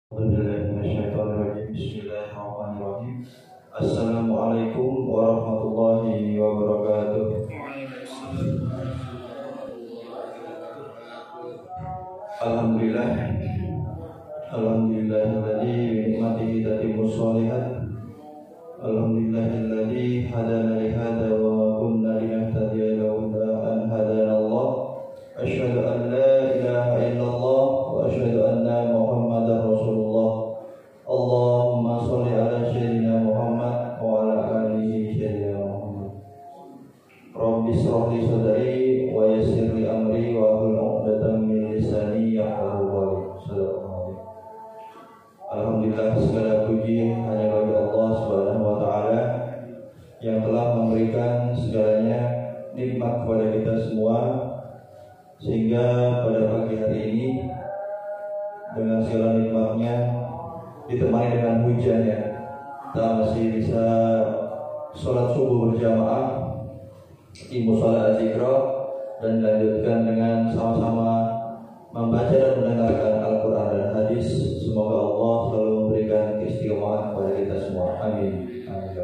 Bismillahirrahmanirrahim. Assalamualaikum warahmatullahi wabarakatuh. Alhamdulillah, alhamdulillahilladzi bi ni'matihi tatimmus shalihat. Alhamdulillahilladzi hadana li hadza wa ma kunna linahtadiya laula an hadana Allah. Asyhadu an la ilaha illallah wa asyhadu anna Muhammadar Rasulullah. Allahumma sholli ala sayyidina Muhammad wa ala alihi sayyidina Muhammad. Rabbi shrah li sadri wa yassir li amri wa hlul 'uqdatam min lisani yafqahu qawli. Alhamdulillah, segala puji hanya bagi Allah Subhanahu wa taala yang telah memberikan segalanya nikmat kepada kita semua, sehingga pada pagi hari ini dengan segala nikmatnya ditemani dengan hujan ya, kita masih bisa sholat subuh berjamaah di mushola Az-Zikra dan dilanjutkan dengan sama-sama membaca dan mendengarkan Al-Quran dan hadis. Semoga Allah selalu memberikan keistiqomahan kepada kita semua. Amin. Amin.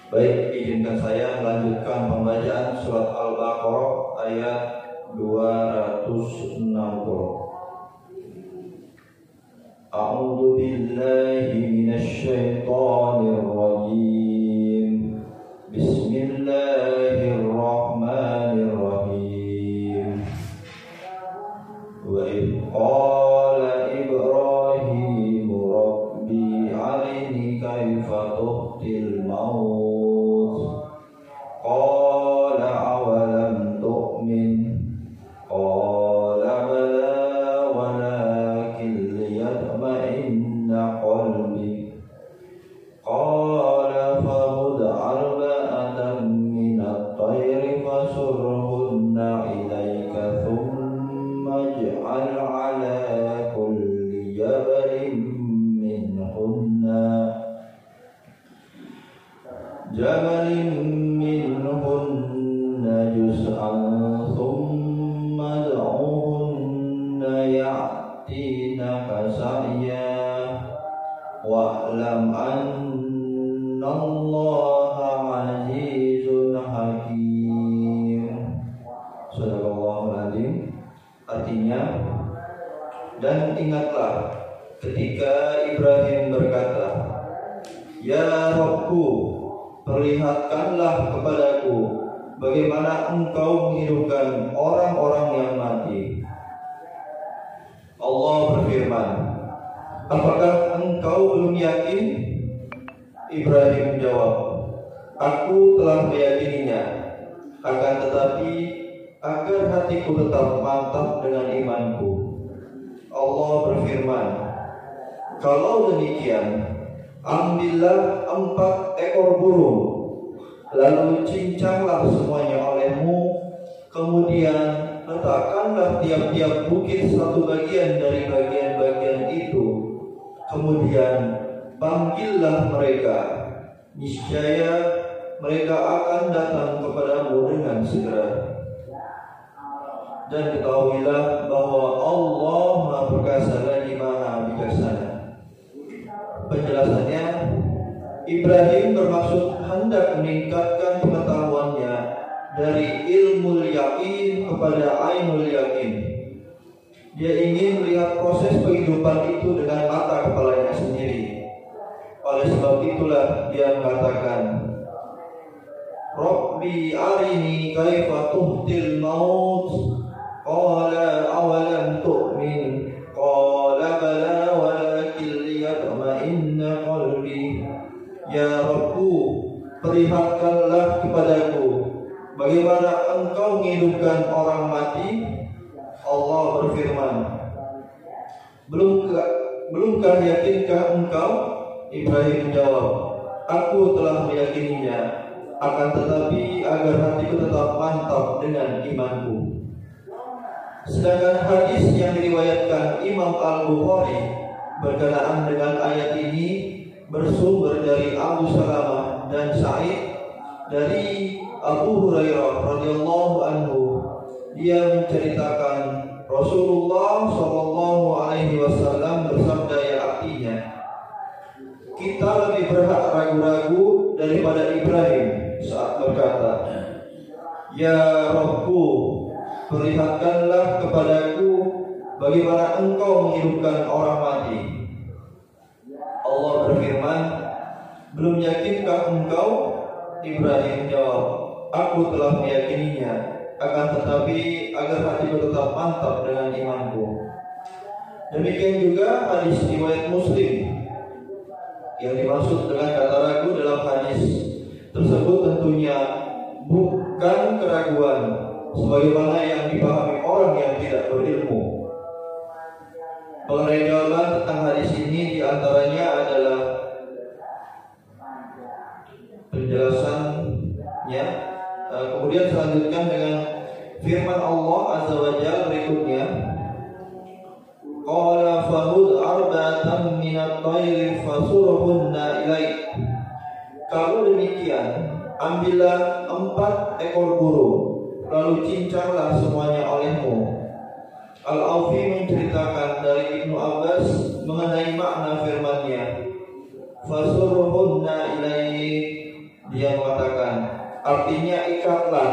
Baik, izinkan saya melanjutkan pembacaan surat Al-Baqarah ayat 260. A'udzu billahi minasy syaithanir rajim. Bismillahirrahmanirrahim. Wa idh qala Ibrahim rabbi arini kaifa tuhtil maut. Qala awalam tu'min. Qala bala walakin liyatma'inna qalbi. Qala fahud arba'atan minat tayri fasurhunna ilayka thumma ij'al ala kulli jabalin minhunna juz'an thumma ad'uhunna ya'tinaka sa'ya wa'lam anna Allaha 'azizun hakim. Shadaqallahul adzim. Artinya, dan ingatlah ketika Ibrahim berkata, Ya Rabbku, perlihatkanlah kepadaku bagaimana engkau menghidupkan orang-orang yang mati. Allah berfirman, apakah engkau belum yakin? Ibrahim menjawab, aku telah meyakininya, akan tetapi agar hatiku tetap mantap dengan imanku. Allah berfirman, kalau demikian, ambillah 4 ekor burung, lalu cincanglah semuanya olehmu, kemudian letakkanlah tiap-tiap bukit satu bagian dari bagian-bagian itu. Kemudian panggillah mereka, niscaya mereka akan datang kepadamu dengan segera. Dan ketahuilah bahwa Allah Maha Perkasa lagi Maha Bijaksana. Penjelasannya, Ibrahim bermaksud hendak meningkatkan pengetahuannya dari ilmu yakin kepada ainul yakin. Dia ingin melihat proses kehidupan itu dengan mata kepalanya sendiri. Oleh sebab itulah dia mengatakan, Rabbi arini kaifa tuhtil maut. Qala awalam tu'min. Qala bala walakin liyatma'inna qalbi. Ya Rabbku, perlihatkanlah kepadaku bagaimana engkau menghidupkan orang mati. Allah berfirman, Belumkah yakinkah engkau? Ibrahim menjawab, aku telah meyakininya, akan tetapi agar hatiku tetap mantap dengan imanku. Sedangkan hadis yang diriwayatkan Imam Al-Bukhari berkenaan dengan ayat ini bersumber dari Abu Salamah dan Sa'id dari Abu Hurairah radhiyallahu anhu. Dia menceritakan Rasulullah sallallahu alaihi wasallam bersabda, kepada Ibrahim saat berkata, "Ya Rabbku, perlihatkanlah kepadaku bagaimana engkau menghidupkan orang mati." Allah berfirman, "Belum yakinkah engkau?" Ibrahim menjawab, "Aku telah meyakininya, akan tetapi agar hatiku tetap mantap dengan imanku." Demikian juga hadis riwayat Muslim. Yang dimaksud dengan kata ragu dalam hadis tersebut tentunya bukan keraguan sebagaimana yang dipahami orang yang tidak berilmu. Pengenai jawaban tentang hadis ini diantaranya adalah penjelasannya. Kemudian selanjutkan dengan firman Allah Azza wa Jalla berikutnya, qala fahud arba'atan minat tayri fasurhunna ilaik. Kalau demikian, ambillah 4 ekor burung, lalu cincarlah semuanya olehmu. Al-Aufi menceritakan dari Ibnu Abbas mengenai makna firman-Nya, fasurhunna ilaik. Dia mengatakan, artinya ikatlah.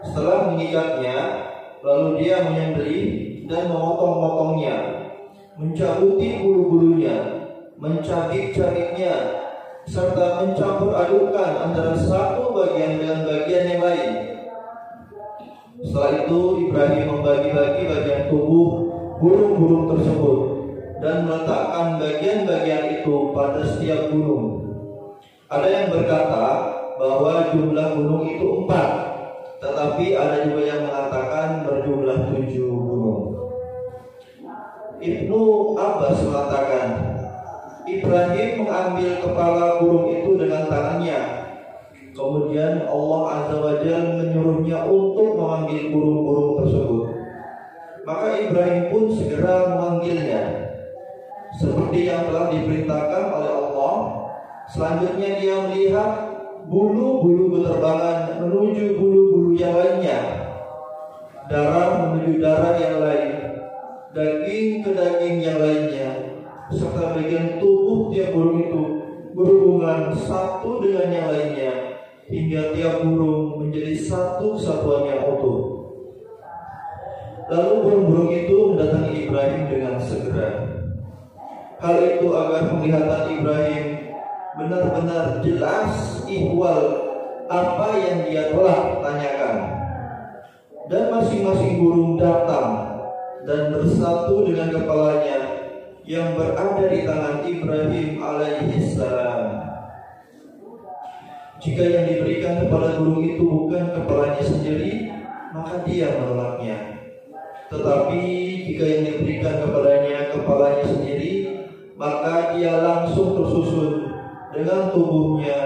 Setelah mengikatnya, lalu dia menyembelih dan memotong-motongnya, mencabuti bulu-bulunya, mencabik-cabiknya, serta mencampur adukan antara satu bagian dengan bagian yang lain. Setelah itu Ibrahim membagi-bagi bagian tubuh burung-burung tersebut dan meletakkan bagian-bagian itu pada setiap burung. Ada yang berkata bahwa jumlah burung itu 4, tetapi ada juga yang mengatakan berjumlah 7 burung. Ibnu Abbas mengatakan, Ibrahim mengambil kepala burung itu dengan tangannya. Kemudian Allah Azza wa Jalla menyuruhnya untuk memanggil burung-burung tersebut. Maka Ibrahim pun segera memanggilnya, seperti yang telah diperintahkan oleh Allah. Selanjutnya dia melihat bulu-bulu berterbangan menuju bulu-bulu yang lainnya, darah menuju darah yang lain, daging ke daging yang lainnya, serta bagian tubuh tiap burung itu berhubungan satu dengan yang lainnya, hingga tiap burung menjadi satu kesatuan yang utuh. Lalu burung-burung itu mendatangi Ibrahim dengan segera. Hal itu agar penglihatan Ibrahim benar-benar jelas ihwal apa yang dia telah tanyakan. Dan masing-masing burung datang dan bersatu dengan kepalanya yang berada di tangan Ibrahim alaihissalam. Jika yang diberikan kepada burung itu bukan kepalanya sendiri, maka dia menolaknya. Tetapi jika yang diberikan kepadanya kepalanya sendiri, maka dia langsung tersusun dengan tubuhnya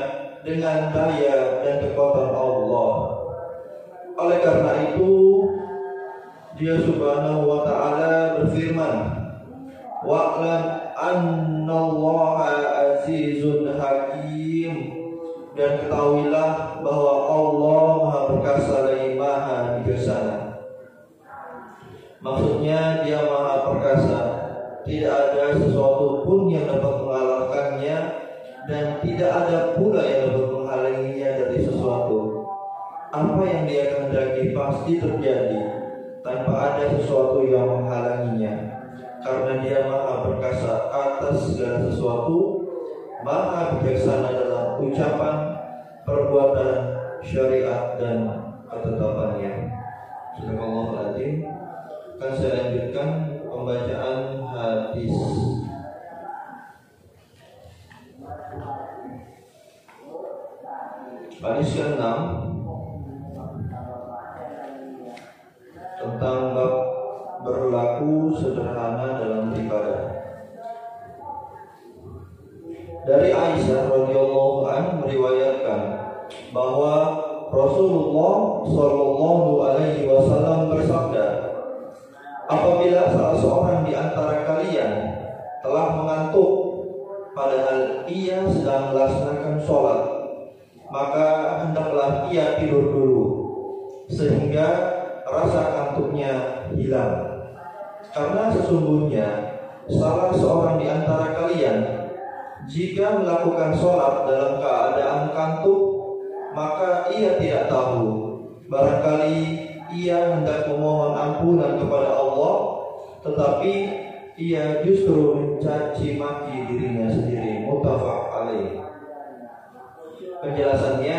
dengan daya dan kekuatan Allah. Oleh karena itu, Dia Subhanahu wa ta'ala berfirman, wa'lam annallaha azizun hakim, dan ketahuilah bahwa Allah Maha Perkasa lagi Maha Bijaksana. Maksudnya Dia Maha Perkasa, tidak ada sesuatu pun yang dapat mengalahkannya, dan tidak ada pula yang dapat menghalanginya dari sesuatu. Apa yang Dia kehendaki pasti terjadi, tanpa ada sesuatu yang menghalanginya. Karena Dia Maha Perkasa atas segala sesuatu, Maha Bijaksana dalam ucapan, perbuatan, syariat, dan ketetapannya. Subhanallahul adzim. Akan saya lanjutkan pembacaan hadis. Hadis ke-6 tentang bab berlaku sederhana dalam beribadah. Dari Aisyah radhiyallahu anha meriwayatkan bahwa Rasulullah sallallahu alaihi wasallam bersabda, apabila salah seorang di antara kalian telah mengantuk padahal ia sedang melaksanakan sholat, maka hendaklah ia tidur dulu sehingga rasa kantuknya hilang. Karena sesungguhnya salah seorang di antara kalian jika melakukan sholat dalam keadaan kantuk, maka ia tidak tahu. Barangkali ia hendak memohon ampunan kepada Allah, tetapi ia justru mencaci maki dirinya sendiri. Muttafaq alaih. Penjelasannya,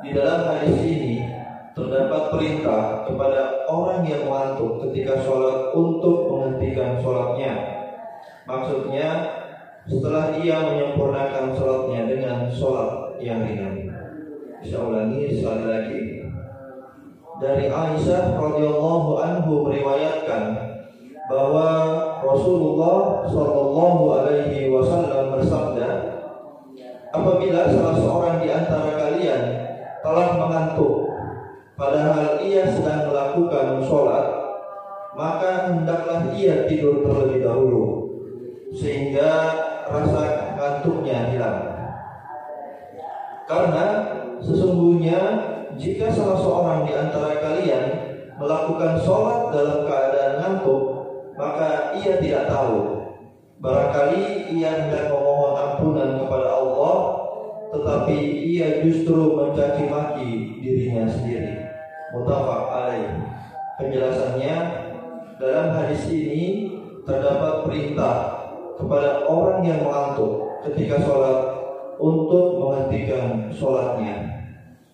di dalam hadis ini terdapat perintah kepada orang yang mengantuk ketika sholat untuk menghentikan sholatnya. Maksudnya, setelah ia menyempurnakan sholatnya dengan sholat yang ringan. Saya ulangi sekali lagi. Dari Aisyah radhiyallahu anhu meriwayatkan bahwa Rasulullah Shallallahu Alaihi Wasallam bersabda, apabila salah seorang di antara kalian telah mengantuk, padahal ia sedang melakukan sholat, maka hendaklah ia tidur terlebih dahulu, sehingga rasa ngantuknya hilang. Karena sesungguhnya jika salah seorang di antara kalian melakukan sholat dalam keadaan ngantuk, maka ia tidak tahu. Barangkali ia hendak memohon ampunan kepada Allah, tetapi ia justru mencaci maki dirinya sendiri. Muttafaq alaih. Penjelasannya, dalam hadis ini terdapat perintah kepada orang yang mengantuk ketika sholat untuk menghentikan sholatnya.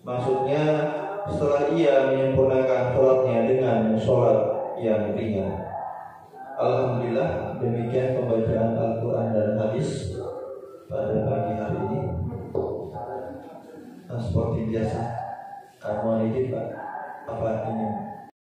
Maksudnya, setelah ia menyempurnakan sholatnya dengan sholat yang ringan. Alhamdulillah, demikian pembacaan Al-Quran dan hadis pada pagi hari ini. Seperti biasa, kamu ini Pak, apa ini